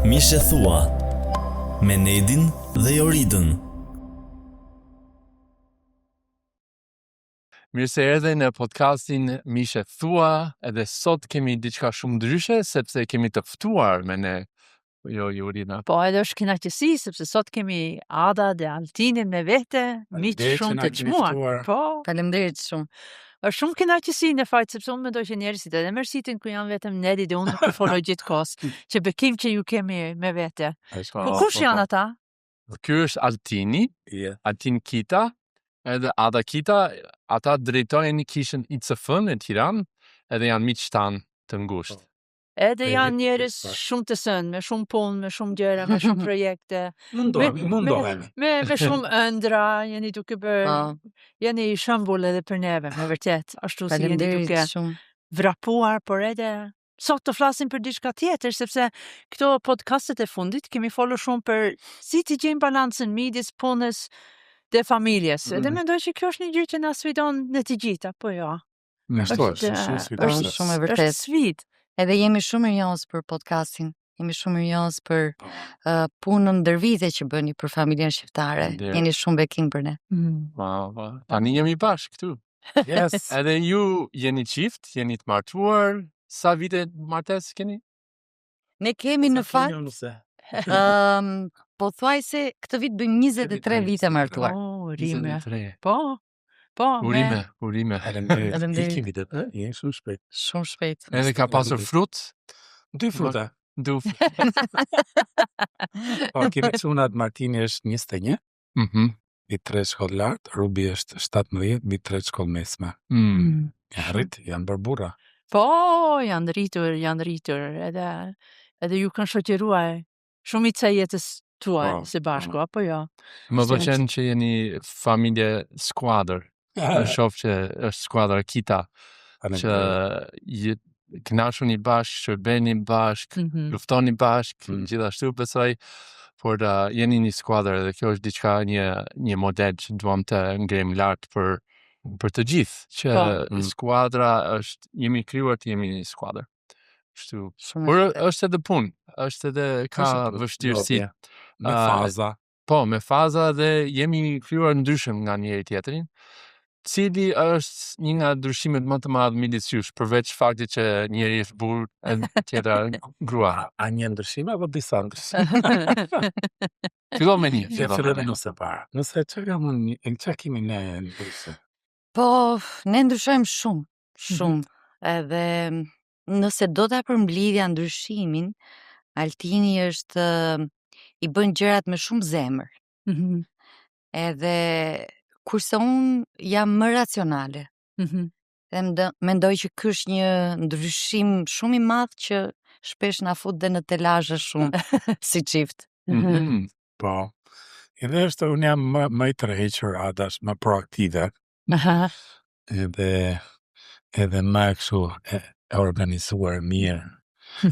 Mishe Thua me Nedin dhe Joridën. Mirë se erdhe në podcastin Mishe Thua, edhe sot kemi diçka shumë ndryshe, sepse kemi të ftuar me ne, Jorida. Po, edhe është kënaqësi, sepse sot kemi Ada dhe Altinin me vete, miq shumë të çmuar. Po, Faleminderit shumë. është shumë kënaqësi në fakt, sepse unë mendoj që njerëzit edhe mërsitin ku janë vetëm Nedi dhe unë nuk përfoloj gjithkohës, që bekim që ju kemi me vete. Kush janë ata? Ky është Altini, Altin Kita, edhe Ada Kita, ata drejtojnë kishën ICF në Tiranë, edhe janë miq tanë të ngushtë. Edhe janë njerëz shumë të sënë, me shumë punë, me shumë gjëra, me shumë projekte. Mundohemi. Me shumë ëndra, jeni duke bërë, jeni shembull edhe për neve, me vërtet, ashtu si jeni Faleminderit duke shumë. vrapuar, por edhe sot të flasim për diçka tjetër, sepse këto podcastet e fundit kemi folur shumë për si të gjejmë balancën midis punës dhe familjes. Edhe mendoj që kjo është një gjë që na sfidon në të gjitha, po jo. Është shumë e vërtetë. Është sfidë. Edhe jemi shumë mirënjohës për podcastin. Jemi shumë mirënjohës për punën ndër vite që bëni për familjen shqiptare. Jeni shumë bekim për ne. Tani jemi bashkë këtu. Yes. Edhe ju jeni qift, jeni të martuar, sa vite martes keni? Ne kemi në fakt, po thuaj se këtë vit bëjmë 23 vite martuar. Oh, rime. 23. Po, Urime. Faleminderit. Iki vitet, je shumë shpejt. Shumë shpejt. Edhe ka pasur frut? 2 fruta. Du. Po, kemi çunat, Martini është 21, i 3 shkollë lartë, Rubi është 17, mi 3 shkollë mesme. Janë bërë burra. Po, janë rritur, edhe ju kanë shoqëruar shumica e jetës tuaj së bashku, apo jo? Më pëlqen që jeni familje skuadër. Në shoh që është skuadra Kita, që kënaquni bashkë, shërbeni bashkë, luftoni bashkë, gjithashtu besoj, por jeni një skuadër dhe kjo është diçka një model që duam të ngrejmë lart për të gjithë, që skuadra është, jemi krijuar të jemi një skuadër. Kështu. Por është edhe punë, është edhe ka vështirësi. Me faza. Po, me faza dhe jemi krijuar ndryshëm nga njëri tjetrin. Cili është një nga ndryshimet më të madh midis jush, përveç faktit që njëri është burr e tjetra grua. A një ndryshim apo disa ndryshime? Fillo me një. Fillojmë nëse para. Nëse çka kemi ne ndryshe? Po, ne ndryshojmë shumë. Edhe nëse do ta përmblidhja ndryshimin, Altini është i bën gjërat me shumë zemër. Edhe kurse unë jam më racionale. Dhe mendoj që ky është një ndryshim shumë i madh që shpesh na fut dhe në telazhe shumë si çift. Po. Edhe është unë jam më i tërhequr, Ada është më proaktive. Edhe më kështu e organizuar mirë.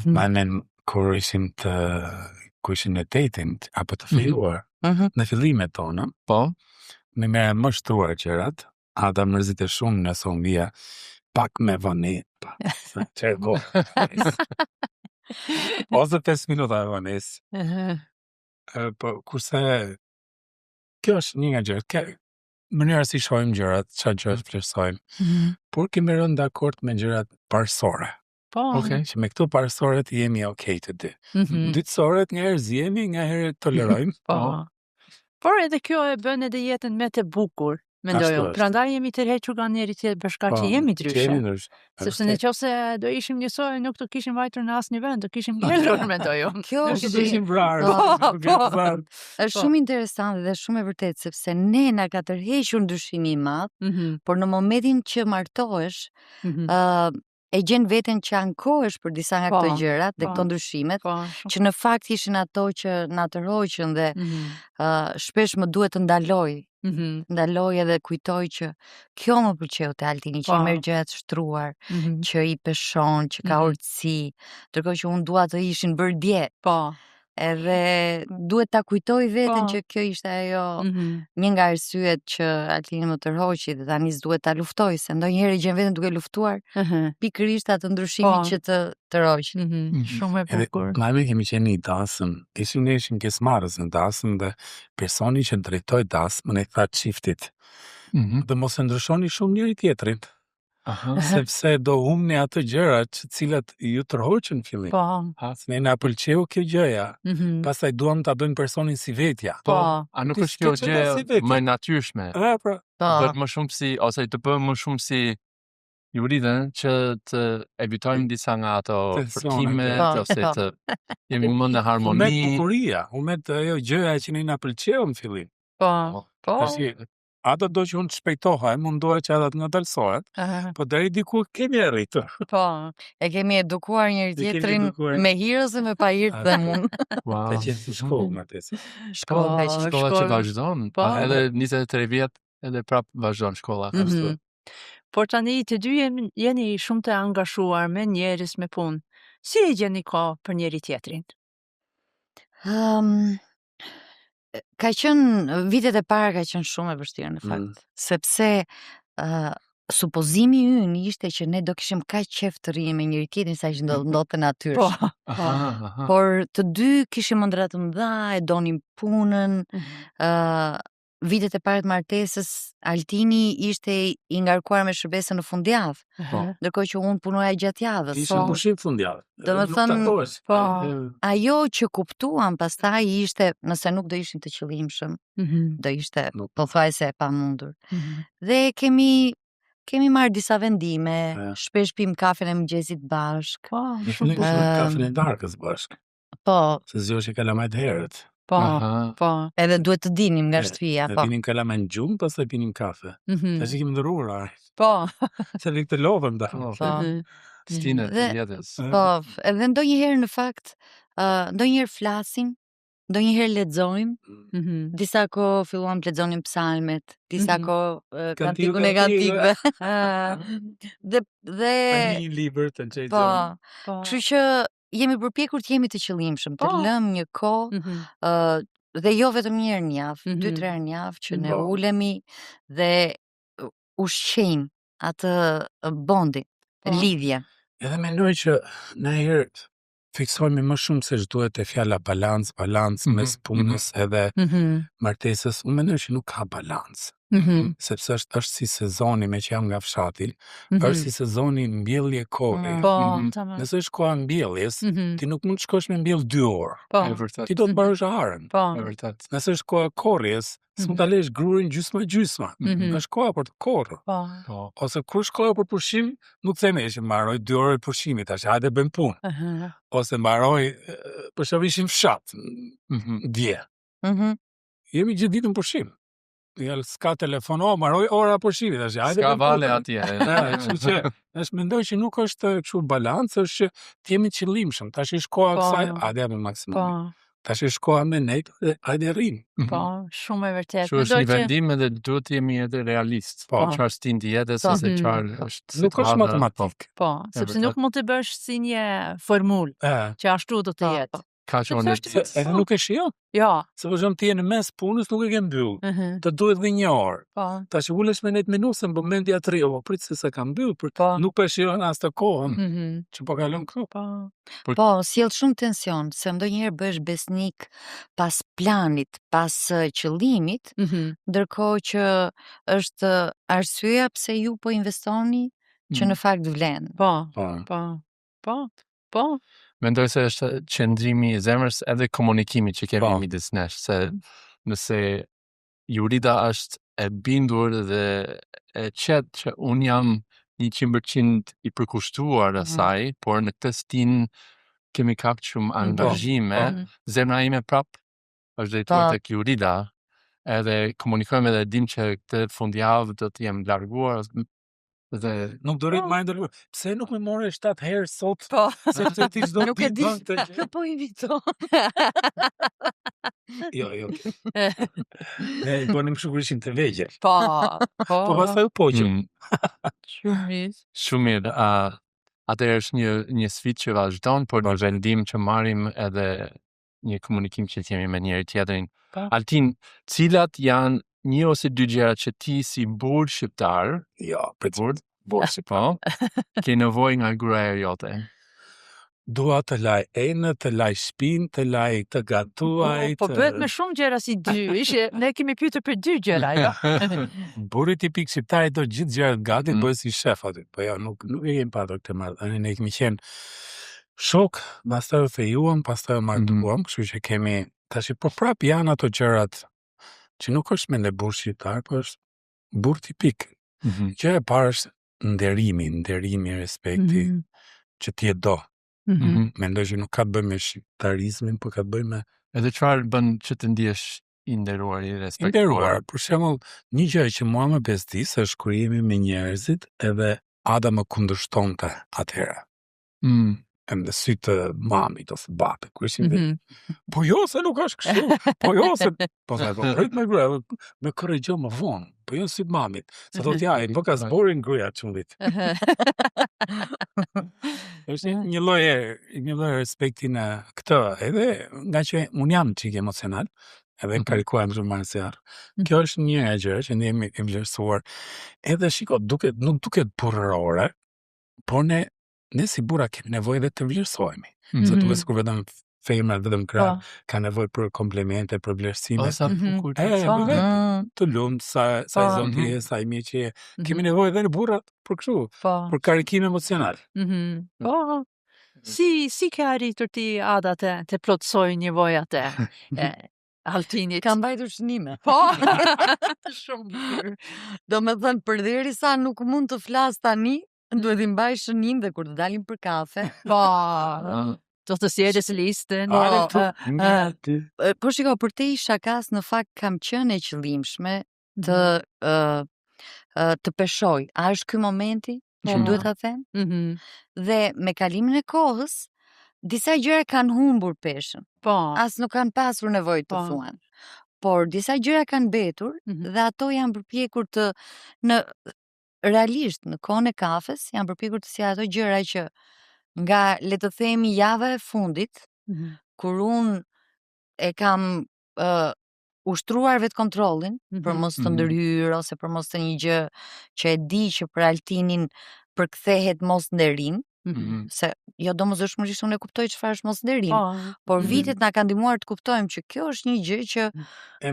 Manen kur ishim në dating apo të filluar, në fillimet tona, Po. me merë më shtruar qërat, Ada mërzite shumë nëse unë vija pak me vonet, qërë ose 5 minuta e vones. Po, kurse, kjo është një nga gjërat, mënyra si shohim gjërat, çfarë gjërat vlerësojmë, por kemi rënë dakord me gjërat parësore. Po. Që me këto parësoret jemi okay të dy. Dytësoret nga herë zjemi, nga herë tolerojmë. Po. Por edhe kjo e bën edhe jetën më të bukur, mendoj unë. Prandaj jemi të rrequr nga njëri tjetri për shkak që jemi ndryshe. Sepse nëse do ishim njësoj, nuk do kishim vajtur në asnjë vend, do kishim ngelur, mendoj unë. Kjo Do ishim vrarë. është shumë interesante dhe shumë e vërtetë, sepse ne na ka tërhequr ndryshimi i madh, por në momentin që martohesh, e gjen veten që ankohesh për disa nga këto gjërat dhe këto ndryshimet, që në fakt ishin ato që na tërhoqën dhe shpesh më duhet të ndaloj edhe kujtoj që kjo më pëlqeu te Altini, që i merr gjërat shtruar, që i peshon, që ka urtësi, ndërkohë që unë dua të ishin bërë dje. Edhe duhet ta kujtoj veten që kjo ishte ajo një nga arsyet që Altini më tërhoqi dhe tani duhet ta luftoj, se ndonjëherë gjen veten duke luftuar pikërisht atë ndryshimin që të tërhoq. Shumë e bukur. Edhe kemi qenë i dasëm, ishim pjesëmarrës në dasëm dhe personi që drejtoi dasmën e tha çiftit. Dhe mos e ndryshoni shumë njëri tjetrin. Sepse do humni ato gjërat të cilat ju tërhoqën në fillim. Ne na pëlqeu kjo gjëja. Pastaj duam ta bëjmë personin si vetja. A nuk është kjo gjë më natyrshme? Pra. Bëhet më shumë si, ose të bëhem më shumë si juridën që të evitojmë disa nga ato fërkimet, ose të jemi më në harmoni. Humet bukuria, humet ajo gjëja që ne na pëlqeu në fillim. Ato do që unë të shpejtoha, mundohet që ato të ngadalsohet, po deri diku kemi arritur. E kemi edukuar njëri tjetrin me hirë ose me pa hirë dhe mund. Ka qenë si shkollë, Martesi. Shkolla që vazhdon, edhe 23 vjet, edhe prap vazhdon shkolla. Por tani të dy jeni shumë të angazhuar me njerëz, me punë. Si e gjeni kohë për njëri tjetrin? Ka qenë vitet e para ka qenë shumë e vështirë në fakt, sepse supozimi ynë ishte që ne do kishim kaq qejf të rrijmë me njëri tjetrin sa që ndodhte natyrisht. Por të dy kishim ëndra të mëdha, e donim punën. Vitet e para të martesës, Altini ishte i ngarkuar me shërbesën në fundjavë, ndërkohë që unë punoja gjatë javës. Ishte pushim fundjavë. Domethënë, ajo që kuptuam pastaj ishte, nëse nuk do ishim të qëllimshëm, do ishte pothuajse e pamundur. Dhe kemi marrë disa vendime, shpesh pim kafen e mëngjesit bashk. Kafen e darkës bashk. Se zgjohej kalamajt herët. Edhe duhet të dinim nga shtëpia. Ne pinim kalamaj në gjumë, pastaj pinim kafe. Tash i kemi ndërruar. Se lik të lodhëm da. Stinë të jetës. Edhe ndonjëherë në fakt, ndonjëherë flasim, ndonjëherë lexojmë, disa kohë filluam të lexonim psalmet, disa kohë kantikun e kantikëve. Dhe një libër të nxjerrim. Kështu që jemi përpjekur të jemi të qëllimshëm, të lëmë një kohë, dhe jo vetëm një herë në javë, 2-3 herë në javë që ne ulemi dhe ushqejmë atë bondin, lidhje. Edhe mendoj që në herë fiksojmë më shumë se ç'duhet e fjala balans mes punës edhe martesës. Unë mendoj që nuk ka balans. Sepse është si sezoni, me që jam nga fshati, është si sezoni mbjellje kohë. Nëse është koha mbjelljes, ti nuk mund të shkosh me mbjell 2 orë. Ti do të mbarosh harën. Nëse është koha korrjes, s'mund ta lësh grurin gjysma. Është koha për të korrë. Ose kur shkoja për pushim, nuk themi që mbaroj 2 orë pushimit, tash hajde bëjmë punë. Ose mbaroj, për shkak ishim fshat, dje. Jemi gjithë ditën pushim. S'ka telefon, maroj ora pushimit, tash hajde. S'ka vale atje. Kështu që është mendoj që nuk është kështu balans, është që të jemi qëllimshëm. Tash është koha kësaj, hajde japim maksimum. Tash është koha me ne, hajde rrim. Shumë e vërtet. Që është një vendim edhe duhet të jemi edhe realist. Çfarë stin të jetës ose çfarë është. Nuk është matematik. Sepse nuk mund të bësh si një formul që ashtu do të jetë. Edhe nuk e shijon. Se për shembull ti je në mes punës, nuk e ke mbyll. Të duhet dhe 1 orë. Tash ulesh me 9 minuta, në momentin atri, prit se sa ka mbyll, nuk po shijon as të kohën. Që po kalon këtu. Sjell shumë tension, se ndonjëherë bëhesh besnik pas planit, pas qëllimit, ndërkohë që është arsyeja pse ju po investoni që në fakt vlen. Mendoj se është qëndrimi i zemrës edhe komunikimi që kemi midis nesh, se nëse Jurida është e bindur dhe e qetë që unë jam 100% i përkushtuar asaj, por në këtë stin kemi kap shumë angazhime, zemra ime prap është drejtuar tek Jurida, edhe komunikojmë edhe dim që këtë fundjavë do të jem larguar. Dhe nuk do rrit më ndër. Pse nuk më morë 7 herë sot? Sepse ti çdo nuk e di. Po invito. Jo. Ne bënim shugurishin të vegjël. Po pastaj u poqëm. Shumë mirë. Atëherë është një sfidë që vazhdon, por një vendim që marrim edhe një komunikim që t'jemi me njëri tjetrin. Po. Altin, cilat janë një ose dy gjërat që ti si burr shqiptar, Jo, për të burr po, ke nevojë nga gruaja jote? dua të laj enë, të laj shpinë, të laj të gatuaj, Po bëhet me shumë gjëra si dy. Ne kemi pyetur për 2 gjëra, jo. Burri tipik shqiptar do gjithë gjërat gati, bëhet si shef aty. Po jo, nuk e kemi patur këtë marrëdhënie, ne kemi qenë shok, pastaj u fejuam, pastaj u martuam, kështu që kemi tash po prap janë ato gjërat që nuk është me ne burr shqiptar, po është burr tipik. Gjëja e parë është nderimi, respekti, që ti e do. Mendoj që nuk ka të bëjë me shqiptarizmin, po ka të bëjë me Edhe çfarë bën që të ndihesh i nderuar, i respektuar? nderuar. Për shembull, një gjë që mua më bezdis është kur jemi me njerëzit edhe Ada më kundërshtonte atëherë. Në sy të mamit ose babit, kur ishim po jo se nuk është kështu, po jo se po sa po prit me gruaj, me korrigjo më vonë, po jo si të mamit. Sa thotë ja, nuk ka zborin gruaja çullit. Është një lloj respekti në këtë, edhe nga që un jam çik emocional, edhe karikuar shumë marrësiar. Kjo është një nga gjërat që ndjehemi të vlerësuar. Edhe shiko, nuk duket burrore, por ne si burra kemi nevojë dhe të vlerësohemi. Se duket sikur vetëm femrat, vetëm gra ka nevojë për komplimente, për vlerësime. Sa bukur të lumt, sa i zoti je, sa i mirë që je. Kemi nevojë edhe në burrat për kështu, për karikim emocional. Po. Si ke arritur ti Ada të plotësoj nevojat e Altinit? Kam mbajtur shënime. Po. Shumë bukur. Domethënë përderisa nuk mund të flas tani, duhet i mbaj shënim dhe kur të dalim për kafe. Po. Do të sjellësh listën. Po shiko, për te isha kas në fakt kam qenë e qëllimshme të peshoj. A është ky momenti që duhet ta them? Dhe me kalimin e kohës, disa gjëra kanë humbur peshën. Po. As nuk kanë pasur nevojë të thuan. Por disa gjëra kanë mbetur dhe ato janë përpjekur të realisht në kohën e kafes janë përpjekur të sjellë ato gjëra që nga le të themi java e fundit, kur unë e kam ushtruar vetë kontrollin për mos të ndërhyrë ose për mos të një gjë që e di që për Altinin përkthehet mos nderim, se jo domosdoshmërisht unë e kuptoj çfarë është mos nderim, por vitet na kanë ndihmuar të kuptojmë që kjo është një gjë që e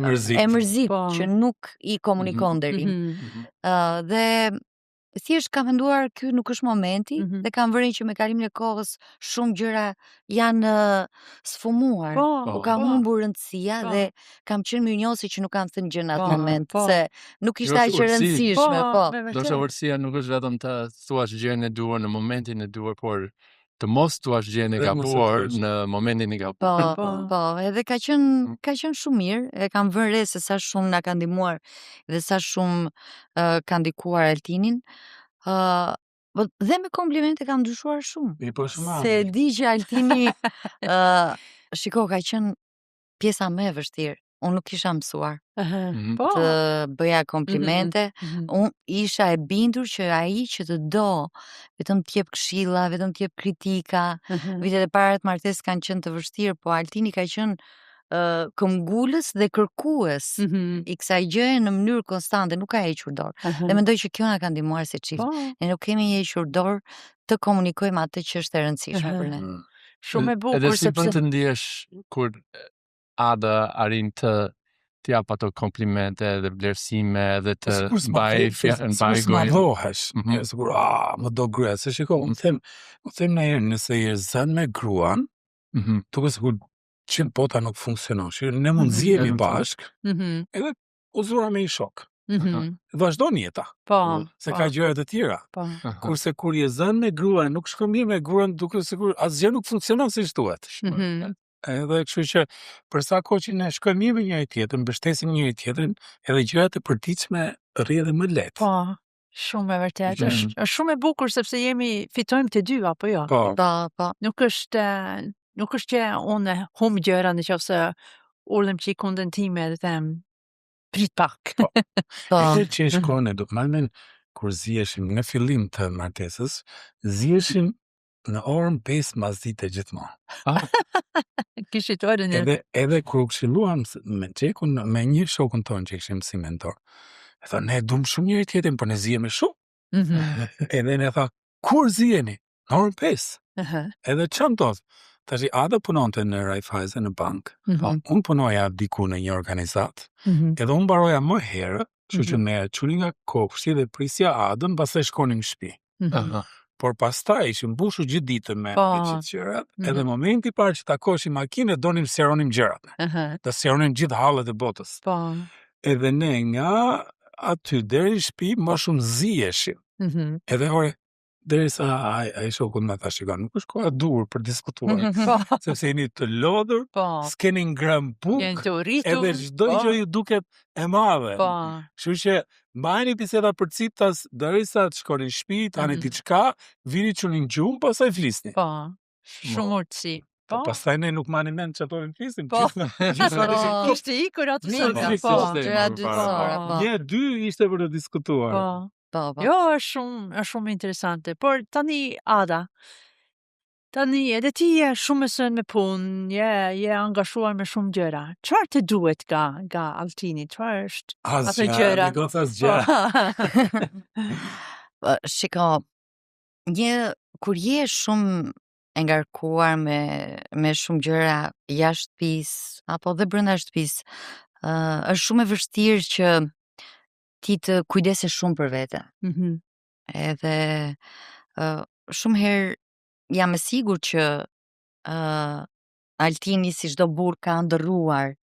mërzit që nuk i komunikon nderim. Dhe thjesht kam menduar ky nuk është momenti dhe kam vënë që me kalimin e kohës shumë gjëra janë sfumuar, ka humbur rëndësia dhe kam qenë mirënjohësi që nuk kam thënë gjë në atë moment, se nuk ishte aq e rëndësishme, Do të vërsia nuk është vetëm të thuash gjën e duhur në momentin e duhur, por të mos thuash gjën e gabuar në momentin e gabuar. Po, edhe ka qenë shumë mirë, e kam vënë re se sa shumë na ka ndihmuar dhe sa shumë ka ndikuar Altinin. Dhe me komplimente kam ndryshuar shumë. Se di që Altini shiko, ka qenë pjesa më e vështirë. Unë nuk isha mësuar të bëja komplimente. Unë isha e bindur që ai që të do vetëm të jep këshilla, vetëm të jep kritika. Vitet e para të martesës kanë qenë të vështirë, po Altini ka qenë këmbgulës dhe kërkues i kësaj gjëje në mënyrë konstante, nuk ka hequr dorë. Dhe mendoj që kjo na ka ndihmuar si çift. Ne nuk kemi hequr dorë të komunikojmë atë që është e rëndësishme për ne. Shumë e bukur. Edhe si bën të ndihesh kur Ada arrin të jap ato komplimente dhe vlerësime dhe të mbaj gojën. Më madhohesh. Sigur, më do gruaja. Se shiko, më them në herë, nëse je zën me gruan, duket sikur 100 pota nuk funksionon. Ne mund zihemi bashk, edhe u zura me një shok. Vazhdon jeta. Se ka gjëra të tjera. Kurse kur je zën me gruan, nuk shkon mirë me gruan, duket sikur asgjë nuk funksionon siç duhet. Edhe kështu që për sa kohë që ne shkojmë mirë me njëri tjetrin, mbështesim njëri tjetrin, edhe gjërat e përditshme rrjedhin më lehtë. Po, shumë e vërtetë. Është shumë e bukur sepse fitojmë të dy, apo jo? Po. Nuk është që unë humb gjëra nëse ulem që i kundën time dhe them prit pak. Edhe që shkon e do të marrën kur ziheshim në fillim të martesës, ziheshim në orën 5 mazite gjithmonë. Kishit orën Edhe kur u këshilluam me Xhekun, me një shokun tonë që kishim si mentor. E tha, ne dum shumë njëri tjetrin, por ne zihemi shumë. Edhe ne tha, kur ziheni? Në orën 5. Edhe çan ndodh? Tash Ada punonte në Raiffeisen në bank. Unë punoja diku në një organizat. Edhe unë mbaroja më herë, kështu që ne çunim nga kopshti dhe prisja Adën, pastaj shkonim në shtëpi. Por pastaj ishim mbushur gjithë ditën me këto gjërat, edhe momenti i parë që takoshim makinë, donim sqaronim gjërat. Të sqaronim gjithë hallet e botës. Edhe ne nga aty deri në shtëpi më shumë ziheshim. Edhe ore derisa ai shoku më tha, shikon, nuk është koha e dur për diskutuar. Sepse jeni të lodhur, s'keni ngrënë bukë, edhe çdo gjë ju duket e madhe. Kështu që mbajeni biseda për citas derisa të shkoni në shtëpi, tani diçka, vini çunin gjumë, pastaj flisni. Shumë urtësi. Pastaj ne nuk mani mend çfarë do të flisim. Kishte ikur atë Një, dy ishte për të diskutuar. Jo, është shumë interesante. Por tani Ada, edhe ti je shumë mësën me punë, je angazhuar me shumë gjëra. Çfarë të duhet nga Altini? Çfarë është ato gjëra? Shiko, kur je shumë engarkuar me shumë gjëra jashtë shtëpisë apo dhe brenda shtëpisë, është shumë e vështirë që ti të kujdesesh shumë për vete. Edhe shumë herë jam e sigurt që Altini si çdo burr ka ndërruar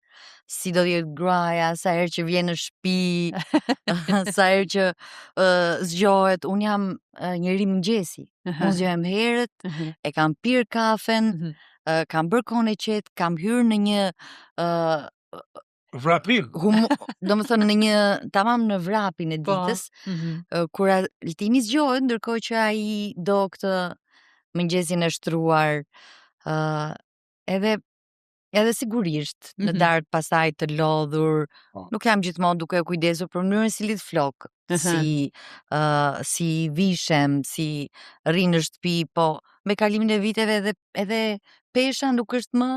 si do jetë gruaja, sa herë që vjen në shtëpi, sa herë që zgjohet. Unë jam njeri mëngjesi. Unë zgjohem herët, e kam pirë kafen, kam bërë kohën e qetë, kam hyrë në një vrapim. Do më thënë në një tamam në vrapin e ditës, kur Altini zgjohet, ndërkohë që ai do këtë mëngjesin e shtruar, edhe sigurisht në darkë pasaj të lodhur, nuk jam gjithmonë duke kujdesur për mënyrën si lidh flok, si vishem, si rri në shtëpi, po me kalimin e viteve edhe pesha nuk është më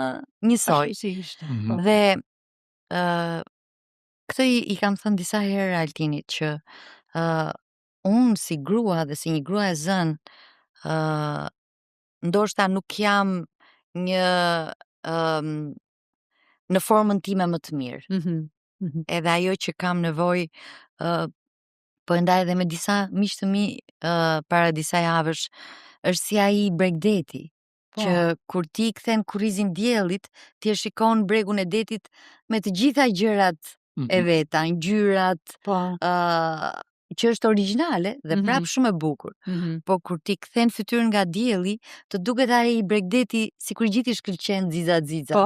njësoj. Dhe këtë i kam thënë disa herë Altinit që unë si grua dhe si një grua e zënë, ndoshta nuk jam në formën time më të mirë. Edhe ajo që kam nevojë, po ndaj edhe me disa miq të mi para disa javësh, është si ai bregdeti. Që kur ti kthen kurrizin diellit, ti e shikon bregun e detit me të gjitha gjërat e veta, ngjyrat, që është origjinale dhe prap shumë e bukur. Po kur ti kthen fytyrën nga dielli, të duket ai bregdeti sikur gjithë i shkëlqen xixa.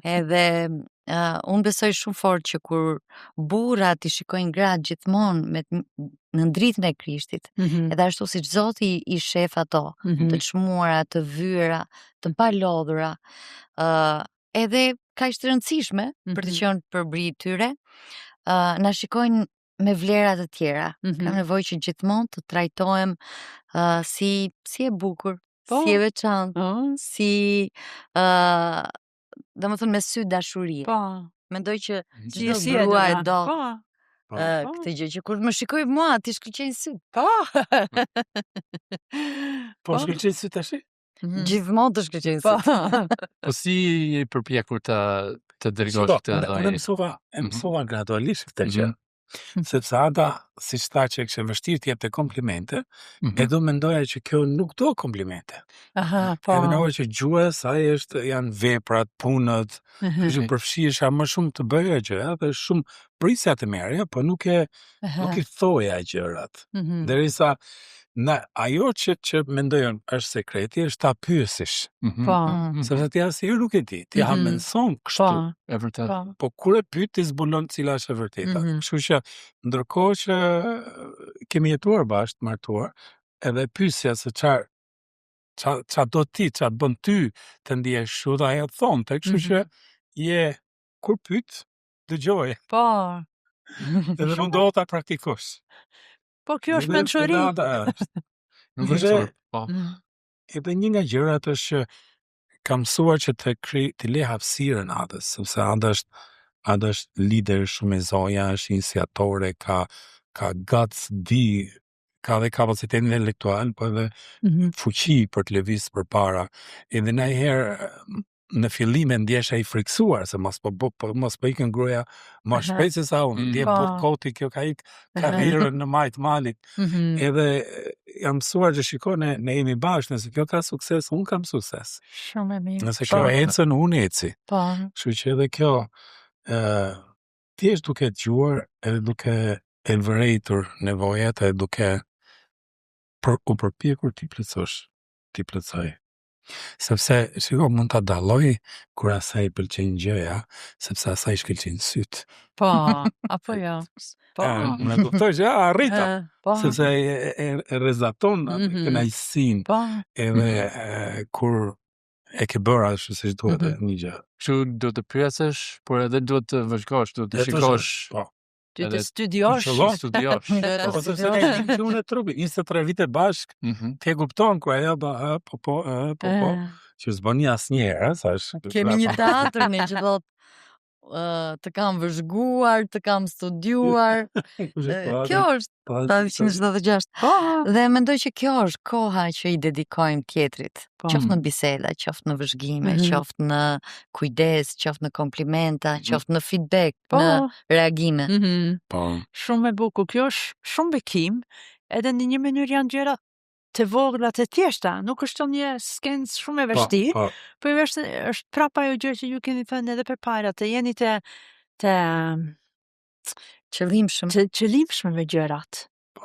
Edhe unë besoj shumë fort që kur burrat i shikojnë gratë gjithmonë në dritën e Krishtit, edhe ashtu siç Zoti i shef ato, të çmuara, të vyera, të palodhura, edhe kaq të rëndësishme për të qenë përbri tyre, na shikojnë me vlera të tjera. Kam nevojë që gjithmonë të trajtohem si e bukur, si e veçantë, si domethënë me sy dashurie. Mendoj që çdo grua e do këtë gjë, që kur më shikoj mua ti shkëlqejnë syt. Po shkëlqejnë syt tash? Gjithmonë të shkëlqejnë syt. Po si je përpjekur të dërgosh këtë lloj? Unë mësova gradualisht këtë gjë. Sepse Ada, si tha që kishte vështirë të jepte komplimente, edhe mendoja që kjo nuk do komplimente. Edhe në orë që gjuhës, janë veprat, punët, që përfshihesha më shumë të bëja gjëra, dhe shumë prisja të merrja, po nuk i thoja gjërat. Derisa ajo që mendojon është sekreti, është ta pyesish. Sepse ti asnjëherë nuk e di, ti ha menson kështu. E vërtet. Po kur e pyet ti zbulon cila është e vërteta. Kështu që ndërkohë që kemi jetuar bashkë, martuar, edhe pyesja se çfarë do ti, çfarë bën ty të ndihesh kështu, dhe ajo thonte, kështu që kur pyet, dëgjoje. Edhe mundohu ta praktikosh. Po kjo është mençuri. Edhe një nga gjërat është që kam mësuar që të le hapësirën Adës, sepse Ada është lider shumë e zonja, është iniciatore, ka guts, ka dhe kapacitetin intelektual, po edhe fuqi për të lëvizur përpara. Edhe ndonjëherë në fillim e ndjesha i friksuar se mos po ikën gruaja më shpejt se sa unë, ndje koti kjo ka ik karrierën në majt malit. Edhe jam mësuar që shiko ne jemi bashkë, nëse kjo ka sukses, unë kam sukses. Shumë e mirë. Nëse kjo ecën, unë eci. Kështu që edhe kjo thjesht duke dëgjuar edhe duke e vërejtur nevojat edhe duke u përpjekur ti plotësoj. Sepse, shiko, mund të dalloj kur asaj pëlqen gjëja, sepse asaj shkëlqen syt. Po, apo jo. Më kuptoj që arrita, sepse e rrezaton atë kënaqësinë. Edhe kur e ke bërë ashtu siç duhet një gjë. Kështu do të pyesësh, por edhe do të vëzhgosh, do të shikosh. Ti të studiosh. Ose se ne jemi në trupi, 23 vite bashk, ti e kupton ku ajo po, që s'bën asnjëherë, thash. Kemi një teatr ne që thotë të kam vëzhguar, të kam studiuar. Kjo është 176. Dhe mendoj që kjo është koha që i dedikojmë tjetrit. Qoftë në biseda, qoftë në vëzhgime, qoftë në kujdes, qoftë në komplimenta, qoftë në feedback, në reagime. Shumë e bukur. Kjo është shumë bekim, edhe në një mënyrë janë gjëra të vogla të thjeshta, nuk është një skencë shumë e vështirë, po është prapa ajo gjë që ju keni thënë edhe përpara, të jeni të qëllimshëm me gjërat.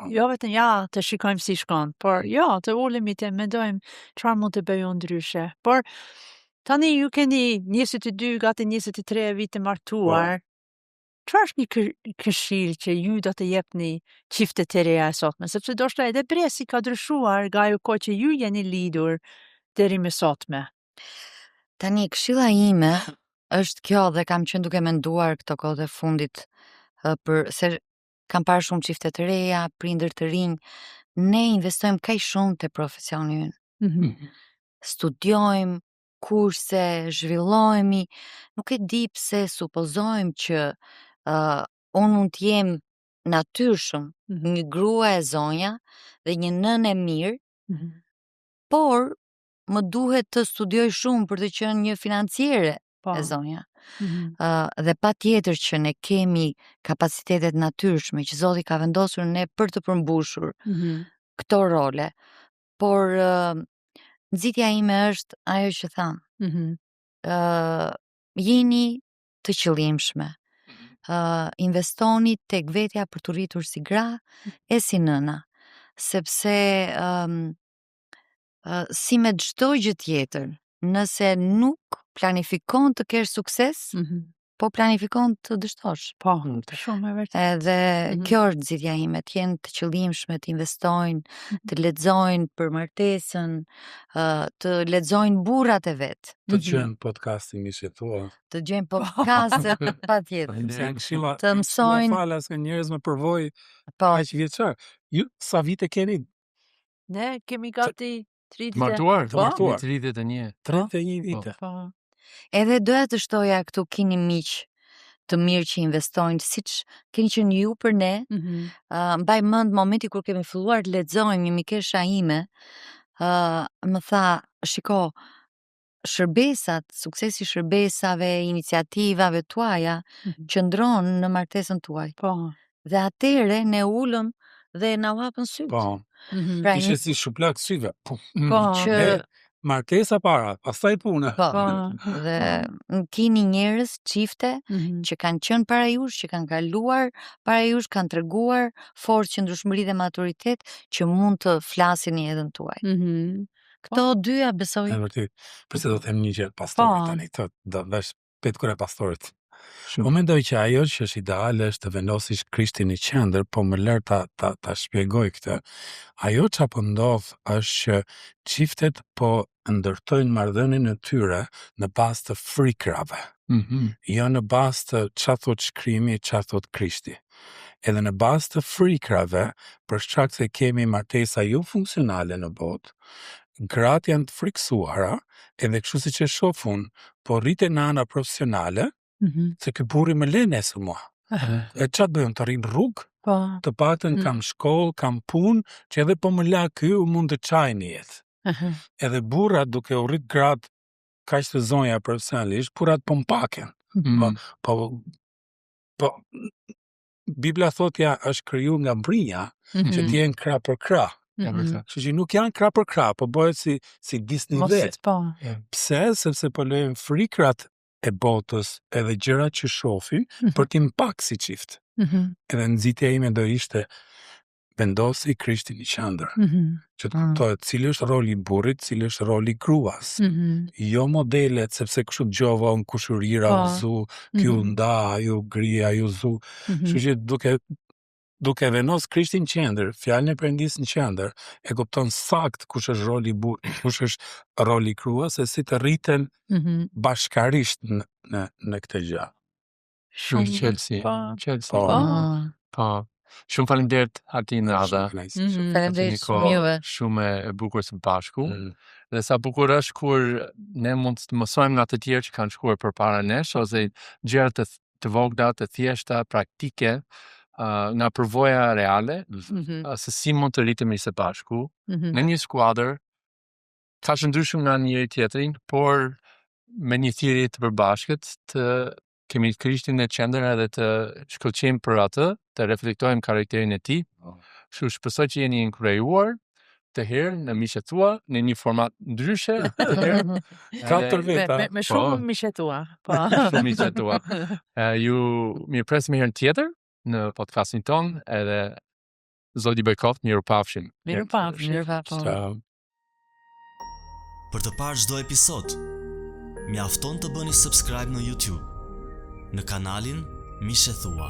Jo vetëm të shikojmë si shkon, por të ulemi të mendojmë çfarë mund të bëjë ndryshe. Por tani ju keni 22, gati 23 vite martuar. Çfarë është një këshill që ju do të jepni çiftet të reja e sotme, sepse ndoshta edhe bresi ka ndryshuar nga ajo kohë që ju jeni lidhur deri më sotme. Tani këshilla ime është kjo dhe kam qenë duke menduar këto kohë të fundit se kam parë shumë çifte të reja, prindër të rinj, ne investojmë kaq shumë te profesioni ynë. Studiojmë kurse, zhvillohemi, nuk e di pse supozojmë që unë mund të jem natyrshëm, një grua e zonja dhe një nënë e mirë, por më duhet të studioj shumë për të qenë një financiere e zonja. Dhe patjetër që ne kemi kapacitetet natyrshme që Zoti ka vendosur ne për të përmbushur këto role, por nxitja ime është ajo që tham. Jeni të qëllimshme. Investoni tek vetja për të rritur si gra e si nëna, sepse si me çdo gjë tjetër, nëse nuk planifikon të kesh sukses, po planifikon të dështosh. Po, shumë e vërtetë. Edhe kjo është nxitja ime, të jenë të qëllimshme, të investojnë, të lexojnë për martesën, të lexojnë burrat e vet. Të gjejnë podcastin ishte thua. Të gjejnë podcastet patjetër. Të mësojnë falas që njerëz me përvojë aq vjeçar. Ju sa vite keni? Ne kemi gati 30. Martuar, 31. 31 vite. Edhe doja të shtoja këtu keni miq të mirë që investojnë, siç keni qenë ju për ne. Mbaj mend momenti kur kemi filluar të lexojmë, një mikesha ime më tha, shiko, shërbesat, suksesi i shërbesave, iniciativave tuaja qëndron në martesën tuaj. Dhe atëre ne ulëm dhe na u hapën syt. Pra ishte si shuplak syve. Që martesa para, pastaj puna. Dhe keni njerëz, çifte që kanë qenë para jush, që kanë kaluar para jush, kanë treguar forcë, qëndrueshmëri dhe maturitet që mund të flasini edhe në tuaj. Këto dyja besoj. Është vërtet. Përse do të them një gjë pastorit tani, do vesh petkura e pastorit. Unë mendoj që ajo që është ideale është të vendosish Krishtin në qendër, po më lër ta shpjegoj këtë. Ajo që po ndodh është që çiftet po ndërtojnë marrëdhënien e tyre në bazë të frikrave. Jo në bazë të çfarë thot shkrimi, çfarë thot Krishti. Edhe në bazë të frikrave, për shkak se kemi martesa jo funksionale në botë, gratë janë të friksuara, edhe kështu siç e shoh unë, po rriten në ana profesionale, se ky burri më le nesër mua. E çfarë bëjmë, të rrim rrugë? Po. Të paktën kam shkollë, kam punë, që edhe po më la ky, u mund të çaj në jetë. Edhe burrat duke u rrit gratë kaq të zonja profesionalisht, burrat po mpaken. Po Bibla thotë ja është kriju nga brinja, që të jenë krah për krah. Kështu që nuk janë krah për krah, po bëhet si Disney vet. Pse? Sepse po lejmë frikrat e botës edhe gjërat që shohim për t'im pak si çift. Edhe nxitja ime do ishte vendosi Krishtin në qendër. Që të kuptohet cili është roli i burrit, cili është roli i gruas. Jo modelet, sepse kështu dëgjova unë kushërira u zu, ky u nda, ju grija, ju zu. Kështu që duke vendos Krishtin në qendër, fjalën e Perëndisë në qendër, e kupton sakt kush është roli i burrit, kush është roli i gruas, se si të rriten bashkarisht në këtë gjë. Shumë qelsi. Po. Shumë faleminderit Atina Ada. Faleminderit shumë juve. Shumë e bukur së bashku. Dhe sa bukur është kur ne mund të mësojmë nga të tjerë që kanë shkuar përpara nesh, ose gjëra të vogla, të thjeshta, praktike, nga përvoja reale, se si mund të rritemi së bashku në një skuadër, ka ndryshëm nga njëri tjetrin, por me një thirrje të përbashkët të kemi Krishtin në qendër edhe të shkëlqejmë për atë, të reflektojmë karakterin e tij. Kështu shpresoj që jeni inkurajuar të herë në miqet tua në një format ndryshe. Katër veta. Me shumë miqet tua. Po. Shumë miqet tua. Ju mirpresim herën tjetër në podcastin ton, edhe Zoti Bekov, mirupafshim. Mirupafshim. Për të parë çdo episod, mjafton të bëni subscribe në YouTube në kanalin Miqet Tua.